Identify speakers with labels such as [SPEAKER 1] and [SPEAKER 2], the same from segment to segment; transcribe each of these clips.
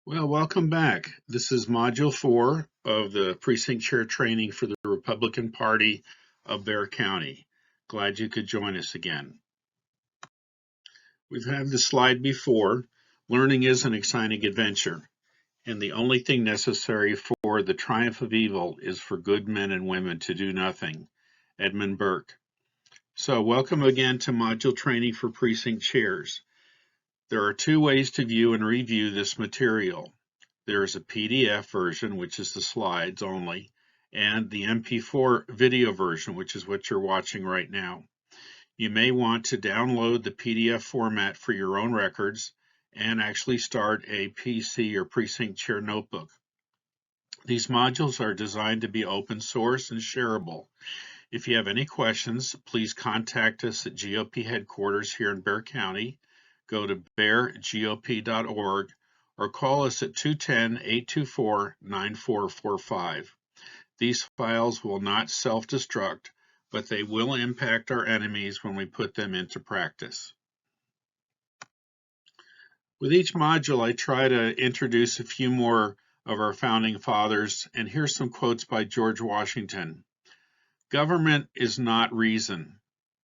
[SPEAKER 1] Well, welcome back. This is Module 4 of the Precinct Chair Training for the Republican Party of Bexar County. Glad you could join us again. We've had this slide before. Learning is an exciting adventure, and the only thing necessary for the triumph of evil is for good men and women to do nothing. Edmund Burke. So welcome again to Module Training for Precinct Chairs. There are two ways to view and review this material. There is a PDF version, which is the slides only, and the MP4 video version, which is what you're watching right now. You may want to download the PDF format for your own records and actually start a PC or Precinct Chair notebook. These modules are designed to be open source and shareable. If you have any questions, please contact us at GOP headquarters here in Bexar County. Go to beargop.org or call us at 210-824-9445. These files will not self-destruct, but they will impact our enemies when we put them into practice. With each module, I try to introduce a few more of our founding fathers, and here's some quotes by George Washington. Government is not reason.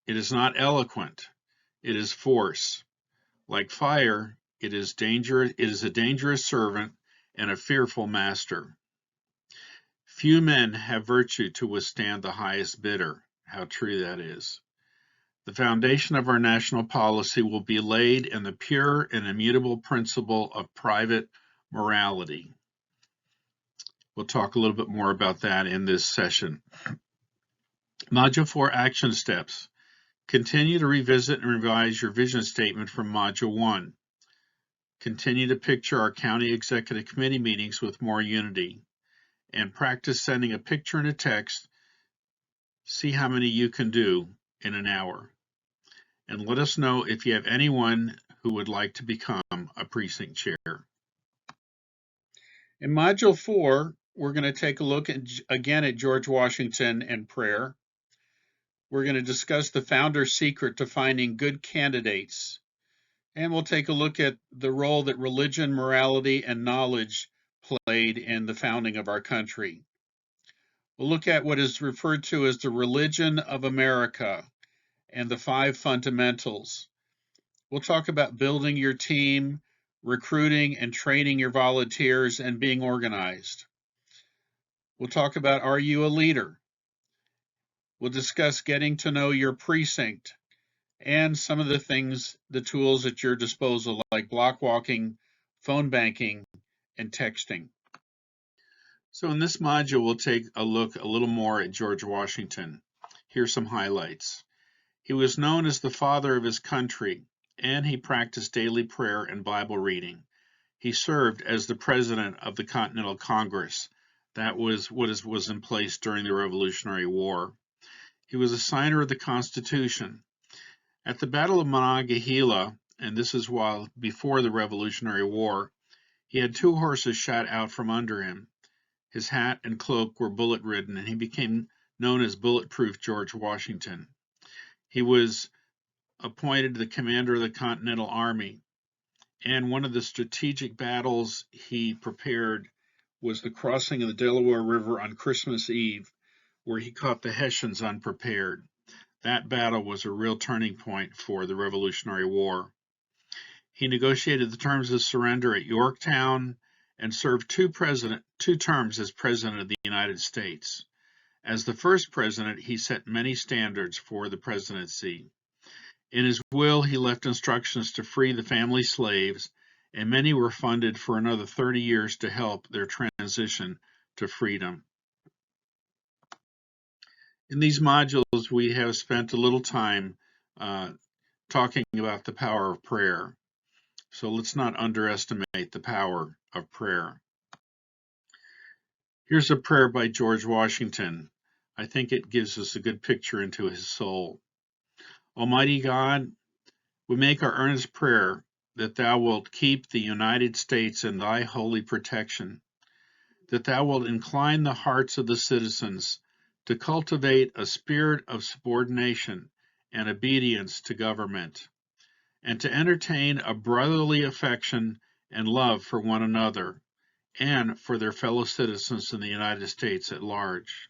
[SPEAKER 1] It is not eloquent. It is force. Like fire, it is a dangerous servant and a fearful master. Few men have virtue to withstand the highest bidder. How true that is. The foundation of our national policy will be laid in the pure and immutable principle of private morality. We'll talk a little bit more about that in this session. Module 4 Action Steps. Continue to revisit and revise your vision statement from Module 1. Continue to picture our County Executive Committee meetings with more unity. And practice sending a picture and a text. See how many you can do in an hour. And let us know if you have anyone who would like to become a precinct chair. In Module 4, we're going to take a look again at George Washington and prayer. We're going to discuss the founder's secret to finding good candidates. And we'll take a look at the role that religion, morality, and knowledge played in the founding of our country. We'll look at what is referred to as the religion of America and the 5 fundamentals. We'll talk about building your team, recruiting and training your volunteers, and being organized. We'll talk about, are you a leader? We'll discuss getting to know your precinct and some of the things, the tools at your disposal, like block walking, phone banking, and texting. So in this module, we'll take a look a little more at George Washington. Here's some highlights. He was known as the father of his country, and he practiced daily prayer and Bible reading. He served as the president of the Continental Congress. That was what was in place during the Revolutionary War. He was a signer of the Constitution. At the Battle of Monongahela, and this is while before the Revolutionary War, he had 2 horses shot out from under him. His hat and cloak were bullet-ridden, and he became known as Bulletproof George Washington. He was appointed the commander of the Continental Army, and one of the strategic battles he prepared was the crossing of the Delaware River on Christmas Eve, where he caught the Hessians unprepared. That battle was a real turning point for the Revolutionary War. He negotiated the terms of surrender at Yorktown and served 2 terms as President of the United States. As the first president, he set many standards for the presidency. In his will, he left instructions to free the family slaves, and many were funded for another 30 years to help their transition to freedom. In these modules, we have spent a little time talking about the power of prayer. So let's not underestimate the power of prayer. Here's a prayer by George Washington. I think it gives us a good picture into his soul. Almighty God, we make our earnest prayer that thou wilt keep the United States in thy holy protection, that thou wilt incline the hearts of the citizens to cultivate a spirit of subordination and obedience to government, and to entertain a brotherly affection and love for one another and for their fellow citizens in the United States at large.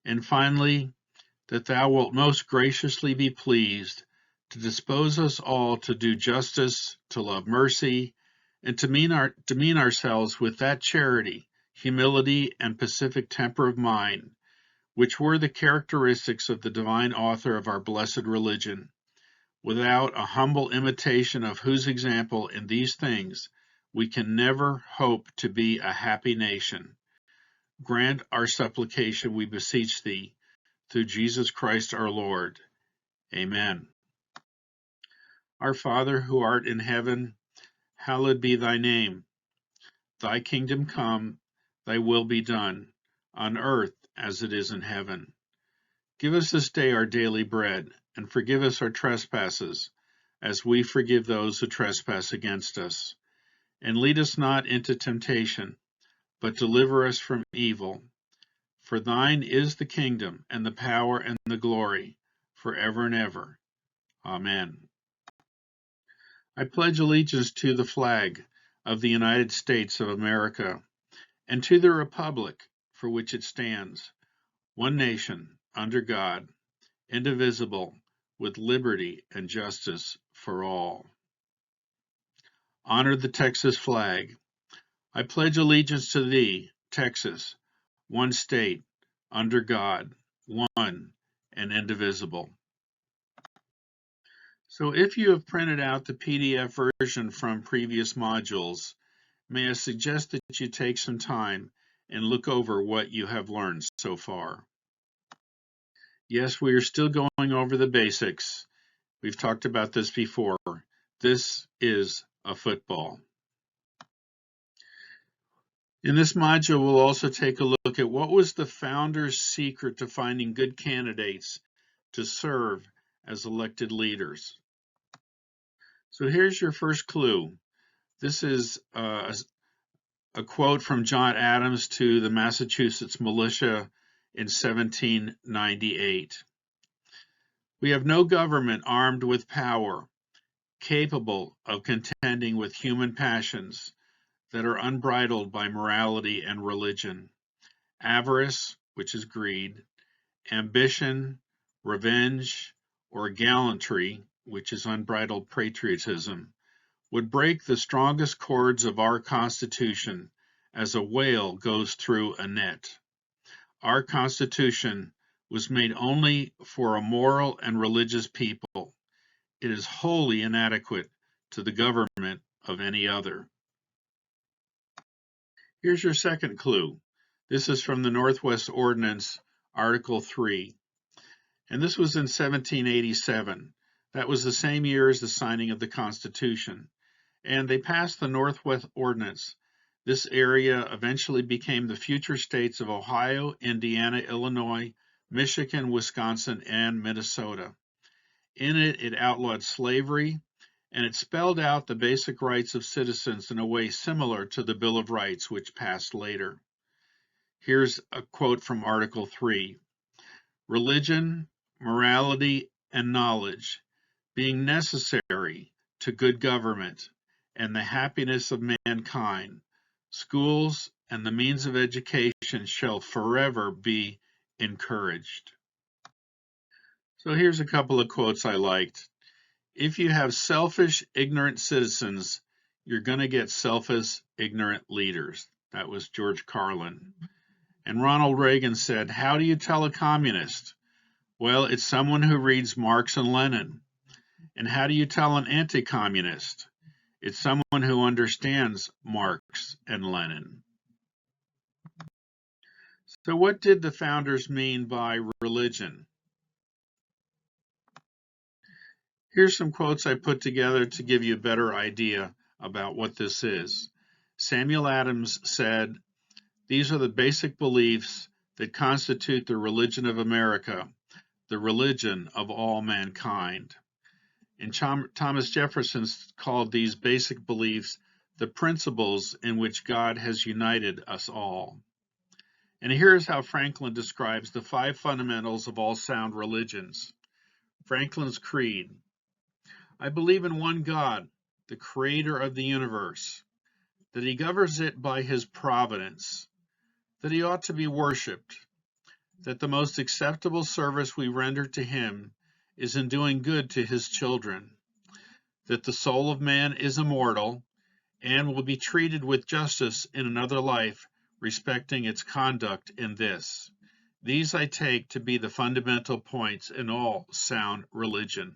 [SPEAKER 1] And finally, that thou wilt most graciously be pleased to dispose us all to do justice, to love mercy, and to demean ourselves with that charity, humility, and pacific temper of mind, which were the characteristics of the divine author of our blessed religion, without a humble imitation of whose example in these things we can never hope to be a happy nation. Grant our supplication, we beseech thee, through Jesus Christ our Lord. Amen. Our Father, who art in heaven, hallowed be thy name. Thy kingdom come, thy will be done, on earth as it is in heaven. Give us this day our daily bread, and forgive us our trespasses, as we forgive those who trespass against us. And lead us not into temptation, but deliver us from evil. For thine is the kingdom, and the power, and the glory, forever and ever. Amen. I pledge allegiance to the flag of the United States of America, and to the republic for which it stands, one nation, under God, indivisible, with liberty and justice for all. Honor the Texas flag. I pledge allegiance to thee, Texas, one state, under God, one and indivisible. So if you have printed out the PDF version from previous modules, may I suggest that you take some time and look over what you have learned so far. Yes, we are still going over the basics. We've talked about this before. This is a football. In this module, we'll also take a look at what was the founder's secret to finding good candidates to serve as elected leaders. So here's your first clue. This is a quote from John Adams to the Massachusetts militia in 1798. We have no government armed with power, capable of contending with human passions that are unbridled by morality and religion, avarice, which is greed, ambition, revenge, or gallantry, which is unbridled patriotism, would break the strongest cords of our Constitution as a whale goes through a net. Our Constitution was made only for a moral and religious people. It is wholly inadequate to the government of any other. Here's your second clue. This is from the Northwest Ordinance, Article 3. And this was in 1787. That was the same year as the signing of the Constitution. And they passed the Northwest Ordinance. This area eventually became the future states of Ohio, Indiana, Illinois, Michigan, Wisconsin, and Minnesota. In it, it outlawed slavery, and it spelled out the basic rights of citizens in a way similar to the Bill of Rights, which passed later. Here's a quote from Article 3. Religion, morality, and knowledge, being necessary to good government and the happiness of mankind, schools and the means of education shall forever be encouraged. So here's a couple of quotes I liked. If you have selfish, ignorant citizens, you're going to get selfish, ignorant leaders. That was George Carlin. And Ronald Reagan said, how do you tell a communist? Well, it's someone who reads Marx and Lenin. And how do you tell an anti-communist? It's someone who understands Marx and Lenin. So what did the founders mean by religion? Here's some quotes I put together to give you a better idea about what this is. Samuel Adams said, these are the basic beliefs that constitute the religion of America, the religion of all mankind. And Thomas Jefferson called these basic beliefs the principles in which God has united us all. And here's how Franklin describes the 5 fundamentals of all sound religions. Franklin's Creed. I believe in one God, the creator of the universe. that he governs it by his providence, that he ought to be worshipped, that the most acceptable service we render to him is in doing good to his children, that the soul of man is immortal and will be treated with justice in another life, respecting its conduct in this. These I take to be the fundamental points in all sound religion.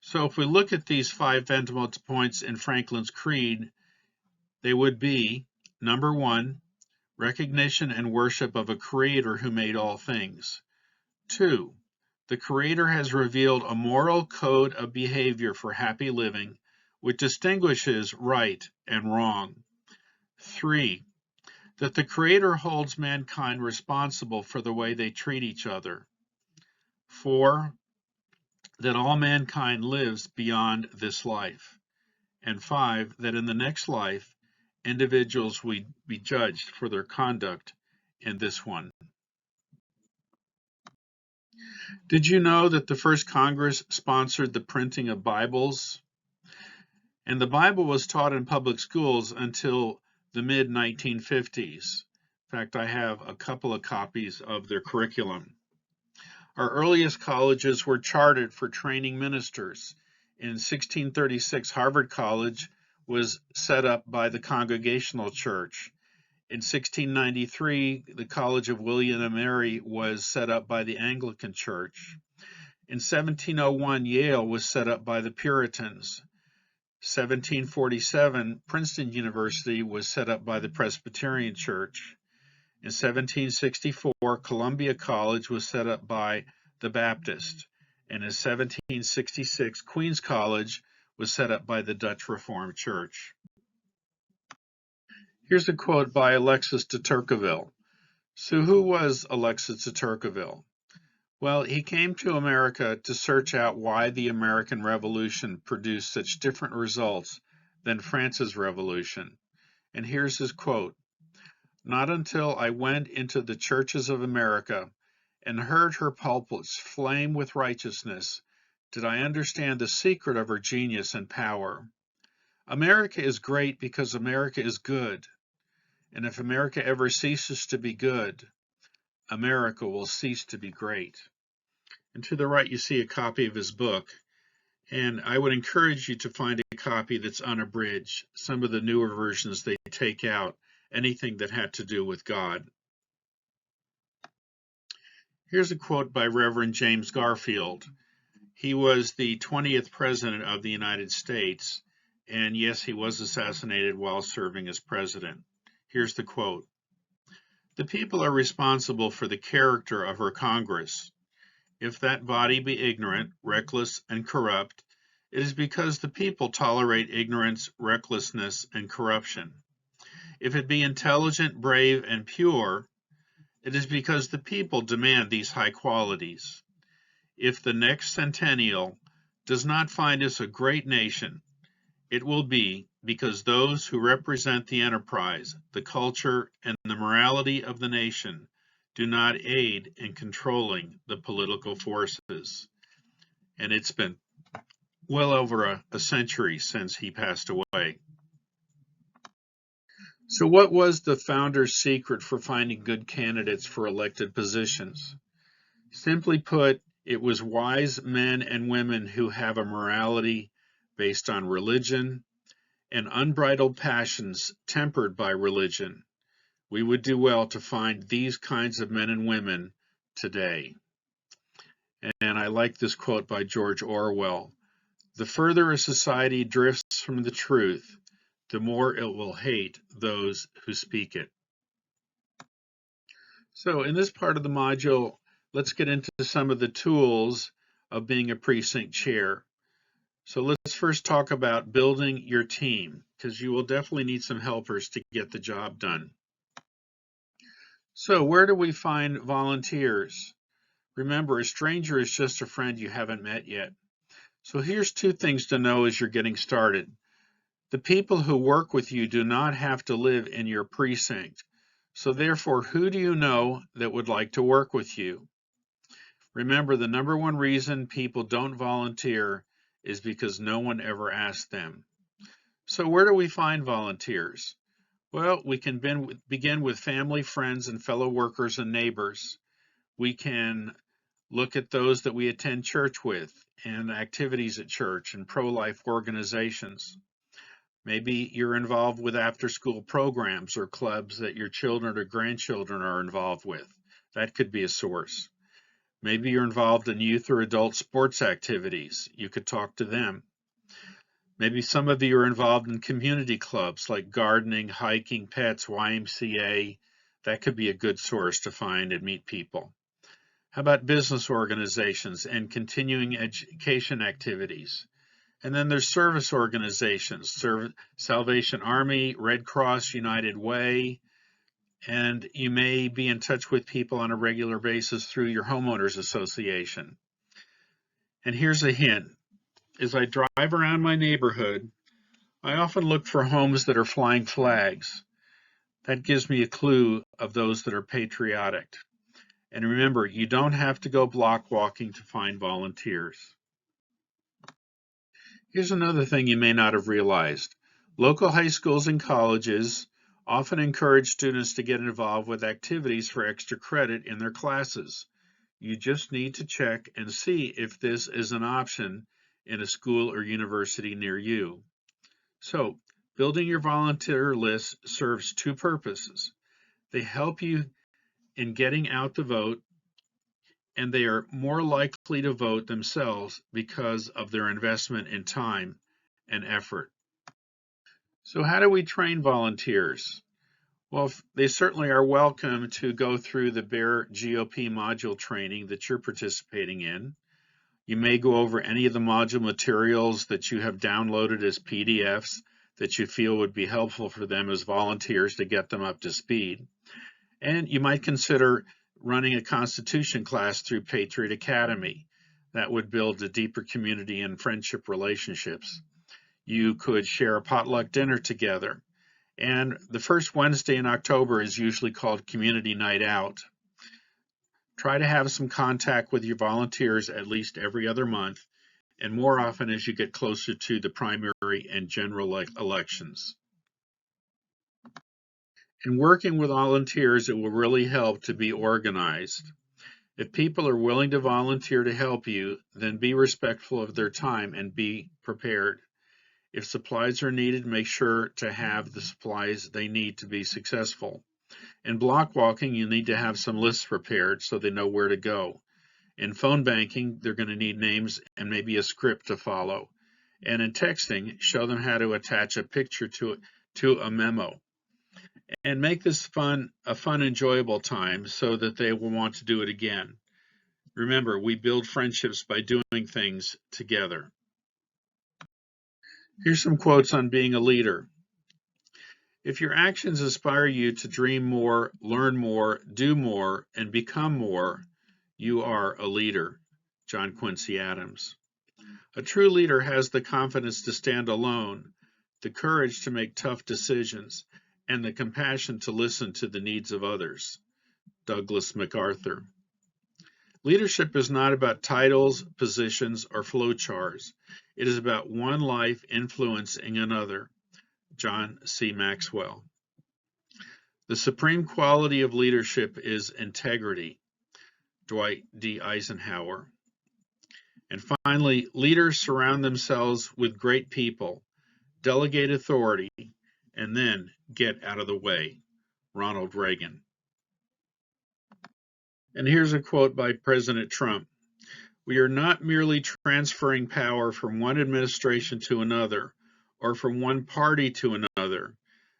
[SPEAKER 1] So if we look at these 5 fundamental points in Franklin's Creed, they would be, number 1, recognition and worship of a creator who made all things. 2, the creator has revealed a moral code of behavior for happy living, which distinguishes right and wrong. 3, that the creator holds mankind responsible for the way they treat each other. 4, that all mankind lives beyond this life. And 5, that in the next life, individuals will be judged for their conduct in this one. Did you know that the first Congress sponsored the printing of Bibles? And the Bible was taught in public schools until the mid-1950s. In fact, I have a couple of copies of their curriculum. Our earliest colleges were chartered for training ministers. In 1636, Harvard College was set up by the Congregational Church. In 1693, the College of William and Mary was set up by the Anglican Church. In 1701, Yale was set up by the Puritans. 1747, Princeton University was set up by the Presbyterian Church. In 1764, Columbia College was set up by the Baptist. And in 1766, Queen's College was set up by the Dutch Reformed Church. Here's a quote by Alexis de Tocqueville. So who was Alexis de Tocqueville? Well, he came to America to search out why the American Revolution produced such different results than France's Revolution. And here's his quote. Not until I went into the churches of America and heard her pulpits flame with righteousness did I understand the secret of her genius and power. America is great because America is good. And if America ever ceases to be good, America will cease to be great. And to the right, you see a copy of his book. And I would encourage you to find a copy that's unabridged. Some of the newer versions, they take out anything that had to do with God. Here's a quote by Reverend James Garfield. He was the 20th president of the United States. And yes, he was assassinated while serving as president. Here's the quote. The people are responsible for the character of her Congress. If that body be ignorant, reckless, and corrupt, it is because the people tolerate ignorance, recklessness, and corruption. If it be intelligent, brave, and pure, it is because the people demand these high qualities. If the next centennial does not find us a great nation, it will be because those who represent the enterprise, the culture, and the morality of the nation do not aid in controlling the political forces. And it's been well over a century since he passed away. So what was the founder's secret for finding good candidates for elected positions? Simply put, it was wise men and women who have a morality based on religion and unbridled passions tempered by religion. We would do well to find these kinds of men and women today. And I like this quote by George Orwell. The further a society drifts from the truth, the more it will hate those who speak it. So in this part of the module, let's get into some of the tools of being a precinct chair. So let's first talk about building your team, because you will definitely need some helpers to get the job done. So where do we find volunteers? Remember, a stranger is just a friend you haven't met yet. So here's 2 things to know as you're getting started. The people who work with you do not have to live in your precinct. So therefore, who do you know that would like to work with you? Remember, the number 1 reason people don't volunteer is because no one ever asked them. So where do we find volunteers? Well, we can begin with family, friends, and fellow workers and neighbors. We can look at those that we attend church with and activities at church and pro-life organizations. Maybe you're involved with after-school programs or clubs that your children or grandchildren are involved with. That could be a source. Maybe you're involved in youth or adult sports activities. You could talk to them. Maybe some of you are involved in community clubs like gardening, hiking, pets, YMCA. That could be a good source to find and meet people. How about business organizations and continuing education activities? And then there's service organizations, Salvation Army, Red Cross, United Way, and you may be in touch with people on a regular basis through your homeowners association. And here's a hint. As I drive around my neighborhood, I often look for homes that are flying flags. That gives me a clue of those that are patriotic. And remember, you don't have to go block walking to find volunteers. Here's another thing you may not have realized. Local high schools and colleges often encourage students to get involved with activities for extra credit in their classes. You just need to check and see if this is an option in a school or university near you. So, building your volunteer list serves two purposes. They help you in getting out the vote, and they are more likely to vote themselves because of their investment in time and effort. So how do we train volunteers? Well, they certainly are welcome to go through the BEAR GOP module training that you're participating in. You may go over any of the module materials that you have downloaded as PDFs that you feel would be helpful for them as volunteers to get them up to speed. And you might consider running a Constitution class through Patriot Academy. That would build a deeper community and friendship relationships. You could share a potluck dinner together. And the first Wednesday in October is usually called Community Night Out. Try to have some contact with your volunteers at least every other month, and more often as you get closer to the primary and general elections. In working with volunteers, it will really help to be organized. If people are willing to volunteer to help you, then be respectful of their time and be prepared. If supplies are needed, make sure to have the supplies they need to be successful. In block walking, you need to have some lists prepared so they know where to go. In phone banking, they're going to need names and maybe a script to follow. And in texting, show them how to attach a picture to a memo. And make this a fun, enjoyable time so that they will want to do it again. Remember, we build friendships by doing things together. Here's some quotes on being a leader. If your actions inspire you to dream more, learn more, do more, and become more, you are a leader. John Quincy Adams. A true leader has the confidence to stand alone, the courage to make tough decisions, and the compassion to listen to the needs of others. Douglas MacArthur. Leadership is not about titles, positions, or flowcharts. It is about one life influencing another. John C. Maxwell. The supreme quality of leadership is integrity. Dwight D. Eisenhower. And finally, leaders surround themselves with great people, delegate authority, and then get out of the way. Ronald Reagan. And here's a quote by President Trump. We are not merely transferring power from one administration to another or from one party to another.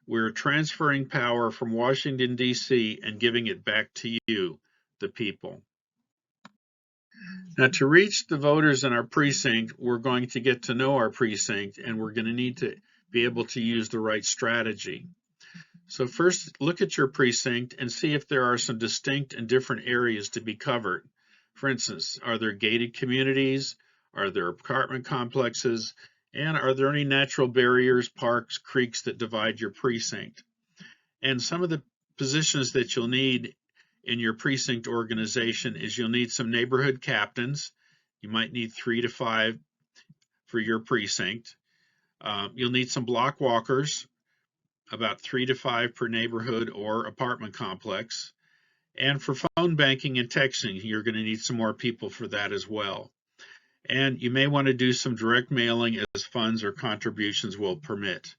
[SPEAKER 1] We're transferring power from Washington, D.C. and giving it back to you, the people. Now, to reach the voters in our precinct, we're going to get to know our precinct, and we're going to need to be able to use the right strategy. So first, look at your precinct and see if there are some distinct and different areas to be covered. For instance, are there gated communities? Are there apartment complexes? And are there any natural barriers, parks, creeks that divide your precinct? And some of the positions that you'll need in your precinct organization is you'll need some neighborhood captains. You might need 3 to 5 for your precinct. You'll need some block walkers, about 3 to 5 per neighborhood or apartment complex. And for phone banking and texting, you're going to need some more people for that as well. And you may want to do some direct mailing as funds or contributions will permit.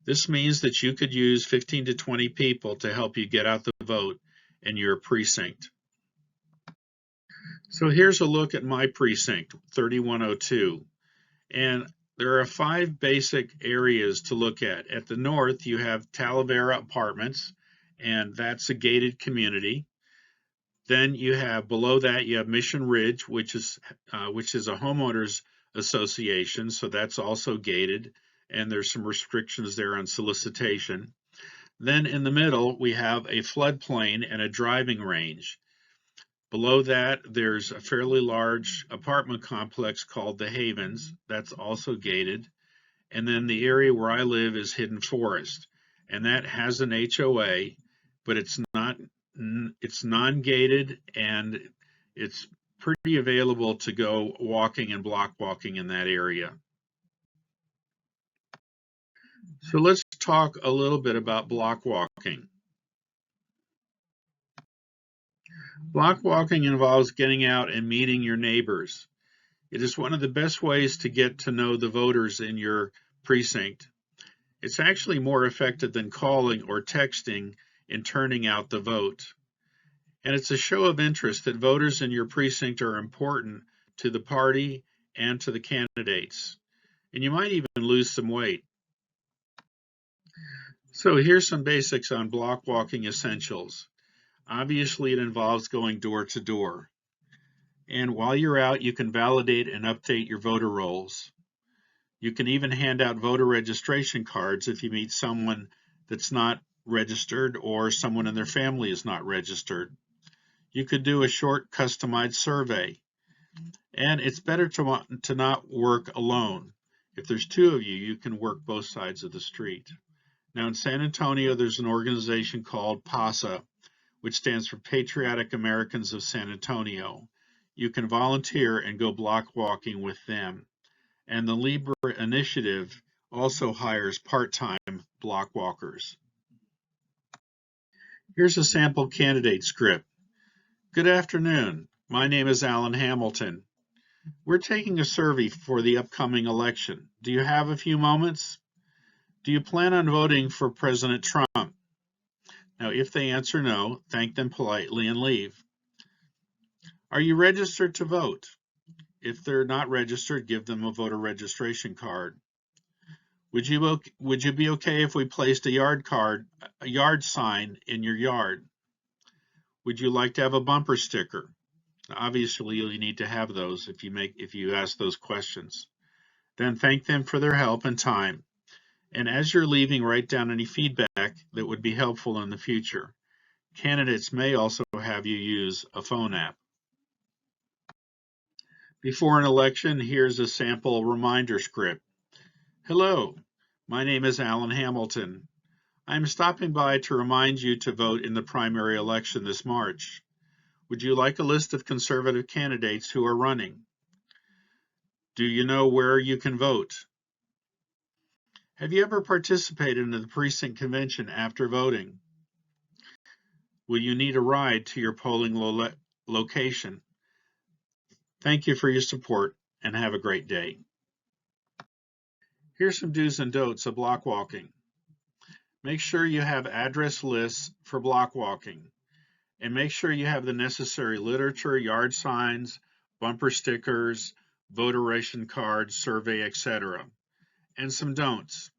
[SPEAKER 1] This means that you could use 15 to 20 people to help you get out the vote in your precinct. So here's a look at my precinct, 3102. And there are 5 basic areas to look at. At the north, you have Talavera Apartments, and that's a gated community. Then you have below that you have Mission Ridge, which is a homeowners association, so that's also gated, and there's some restrictions there on solicitation. Then in the middle we have a floodplain and a driving range. Below that there's a fairly large apartment complex called the Havens, that's also gated. And then the area where I live is Hidden Forest, and that has an HOA, but it's non-gated, and it's pretty available to go walking and block walking in that area. So let's talk a little bit about block walking. Block walking involves getting out and meeting your neighbors. It is one of the best ways to get to know the voters in your precinct. It's actually more effective than calling or texting in turning out the vote. And it's a show of interest that voters in your precinct are important to the party and to the candidates. And you might even lose some weight. So here's some basics on block walking essentials. Obviously, it involves going door to door. And while you're out, you can validate and update your voter rolls. You can even hand out voter registration cards if you meet someone that's not registered or someone in their family is not registered. You could do a short customized survey. And it's better to not work alone. If there's 2 of you, you can work both sides of the street. Now in San Antonio, there's an organization called PASA, which stands for Patriotic Americans of San Antonio. You can volunteer and go block walking with them. And the Libre Initiative also hires part-time block walkers. Here's a sample candidate script. Good afternoon. My name is Alan Hamilton. We're taking a survey for the upcoming election. Do you have a few moments? Do you plan on voting for President Trump? Now, if they answer no, thank them politely and leave. Are you registered to vote? If they're not registered, give them a voter registration card. Would you be okay if we placed a yard sign in your yard? Would you like to have a bumper sticker? Obviously, you need to have those if you ask those questions. Then thank them for their help and time. And as you're leaving, write down any feedback that would be helpful in the future. Candidates may also have you use a phone app. Before an election, here's a sample reminder script. Hello, my name is Alan Hamilton. I'm stopping by to remind you to vote in the primary election this March. Would you like a list of conservative candidates who are running? Do you know where you can vote? Have you ever participated in the precinct convention after voting? Will you need a ride to your polling location? Thank you for your support and have a great day. Here's some do's and don'ts of block walking. Make sure you have address lists for block walking, and make sure you have the necessary literature, yard signs, bumper stickers, voter ration cards, survey, etc. And some don'ts.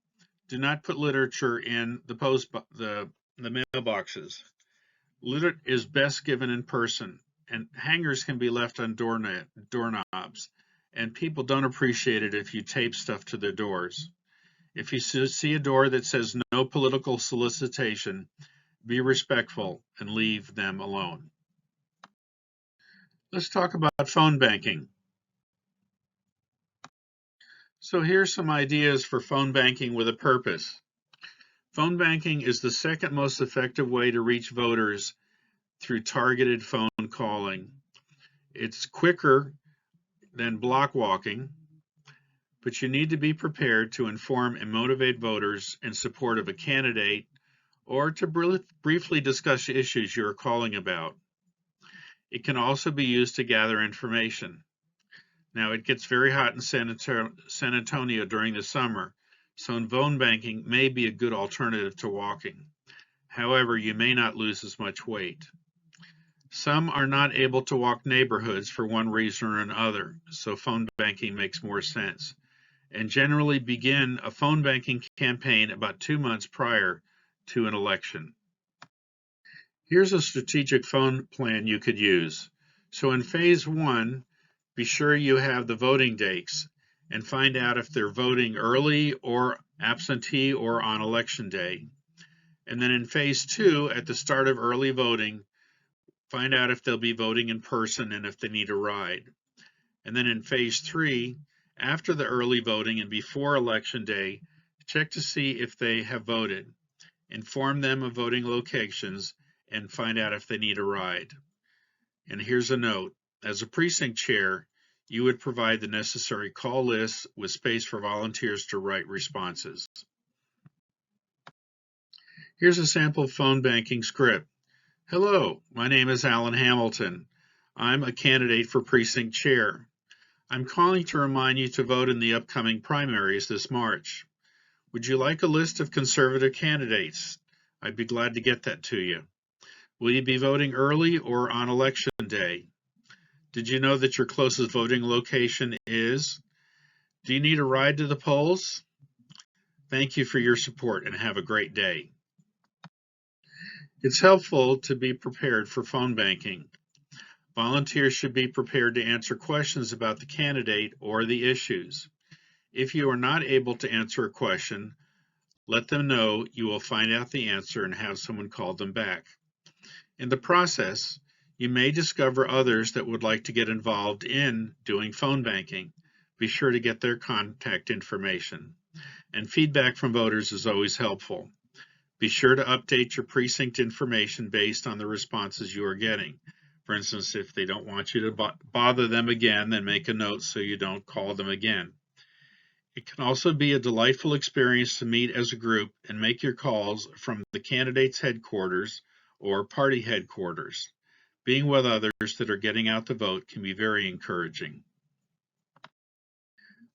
[SPEAKER 1] Do not put literature in the mailboxes. Litter is best given in person, and hangers can be left on doorknobs, and people don't appreciate it if you tape stuff to their doors. If you see a door that says no political solicitation, be respectful and leave them alone. Let's talk about phone banking. So here's some ideas for phone banking with a purpose. Phone banking is the second most effective way to reach voters through targeted phone calling. It's quicker than block walking. but you need to be prepared to inform and motivate voters in support of a candidate or to briefly discuss issues you are calling about. It can also be used to gather information. Now, it gets very hot in San Antonio during the summer, so phone banking may be a good alternative to walking. However, you may not lose as much weight. Some are not able to walk neighborhoods for one reason or another, so phone banking makes more sense. And generally begin a phone banking campaign about 2 months prior to an election. Here's a strategic phone plan you could use. So in phase 1, be sure you have the voting dates and find out if they're voting early or absentee or on election day. And then in phase 2, at the start of early voting, find out if they'll be voting in person and if they need a ride. And then in phase 3, after the early voting and before election day, check to see if they have voted. Inform them of voting locations and find out if they need a ride. And here's a note. As a precinct chair, you would provide the necessary call lists with space for volunteers to write responses. Here's a sample phone banking script. Hello, my name is Alan Hamilton. I'm a candidate for precinct chair. I'm calling to remind you to vote in the upcoming primaries this March. Would you like a list of conservative candidates? I'd be glad to get that to you. Will you be voting early or on election day? Did you know that your closest voting location is? Do you need a ride to the polls? Thank you for your support and have a great day. It's helpful to be prepared for phone banking. Volunteers should be prepared to answer questions about the candidate or the issues. If you are not able to answer a question, let them know you will find out the answer and have someone call them back. In the process, you may discover others that would like to get involved in doing phone banking. Be sure to get their contact information. And feedback from voters is always helpful. Be sure to update your precinct information based on the responses you are getting. For instance, if they don't want you to bother them again, then make a note so you don't call them again. It can also be a delightful experience to meet as a group and make your calls from the candidate's headquarters or party headquarters. Being with others that are getting out the vote can be very encouraging.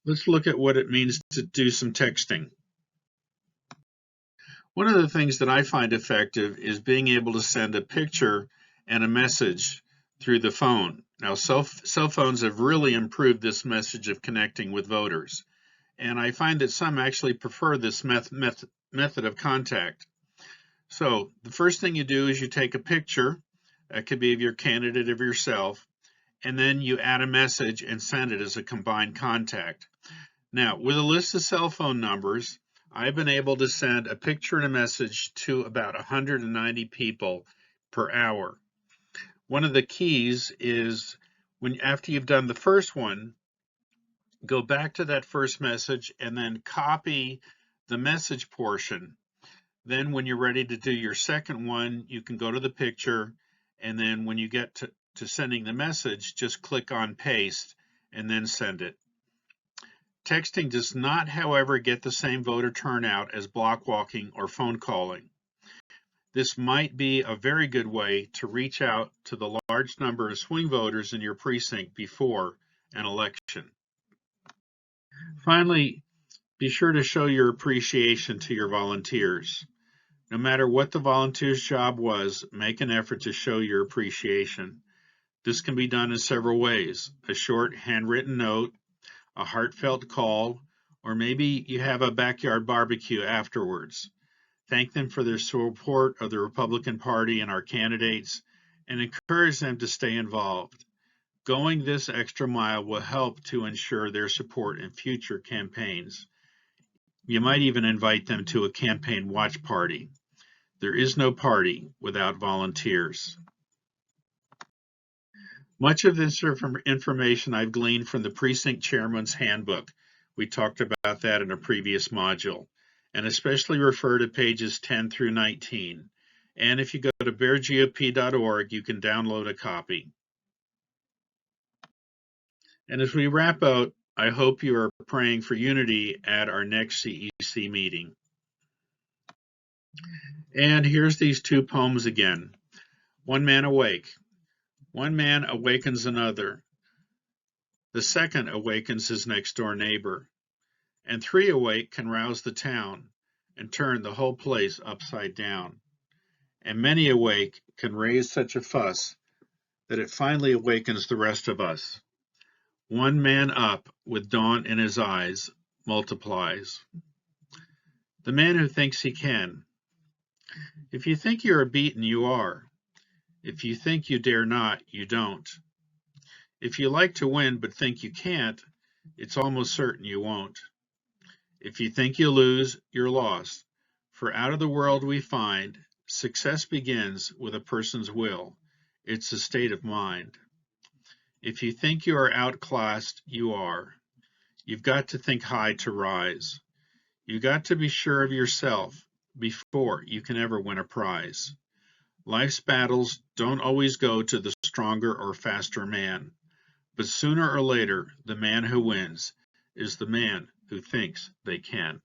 [SPEAKER 1] Let's look at what it means to do some texting. One of the things that I find effective is being able to send a picture and a message through the phone. Now, cell phones have really improved this message of connecting with voters, and I find that some actually prefer this method of contact. So the first thing you do is you take a picture, that could be of your candidate, of yourself, and then you add a message and send it as a combined contact. Now, with a list of cell phone numbers, I've been able to send a picture and a message to about 190 people per hour. One of the keys is after you've done the first one, go back to that first message and then copy the message portion. Then when you're ready to do your second one, you can go to the picture, and then when you get to sending the message, just click on paste and then send it. Texting does not, however, get the same voter turnout as block walking or phone calling. This might be a very good way to reach out to the large number of swing voters in your precinct before an election. Finally, be sure to show your appreciation to your volunteers. No matter what the volunteer's job was, make an effort to show your appreciation. This can be done in several ways: a short handwritten note, a heartfelt call, or maybe you have a backyard barbecue afterwards. Thank them for their support of the Republican Party and our candidates, and encourage them to stay involved. Going this extra mile will help to ensure their support in future campaigns. You might even invite them to a campaign watch party. There is no party without volunteers. Much of this information I've gleaned from the Precinct Chairman's Handbook. We talked about that in a previous module, and especially refer to pages 10 through 19. And if you go to beargop.org, you can download a copy. And as we wrap up, I hope you are praying for unity at our next CEC meeting. And here's these two poems again. One man awake. One man awakens another. The second awakens his next door neighbor. And three awake can rouse the town and turn the whole place upside down. And many awake can raise such a fuss that it finally awakens the rest of us. One man up with dawn in his eyes multiplies. The man who thinks he can. If you think you are beaten, you are. If you think you dare not, you don't. If you like to win but think you can't, it's almost certain you won't. If you think you lose, you're lost. For out of the world we find, success begins with a person's will. It's a state of mind. If you think you are outclassed, you are. You've got to think high to rise. You've got to be sure of yourself before you can ever win a prize. Life's battles don't always go to the stronger or faster man, but sooner or later, the man who wins is the man who thinks they can.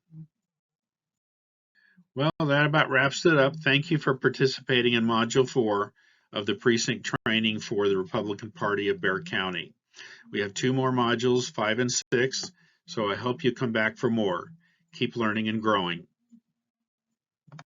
[SPEAKER 1] Well, that about wraps it up. Thank you for participating in Module 4 of the Precinct Training for the Republican Party of Bexar County. We have 2 more modules, 5 and 6, so I hope you come back for more. Keep learning and growing.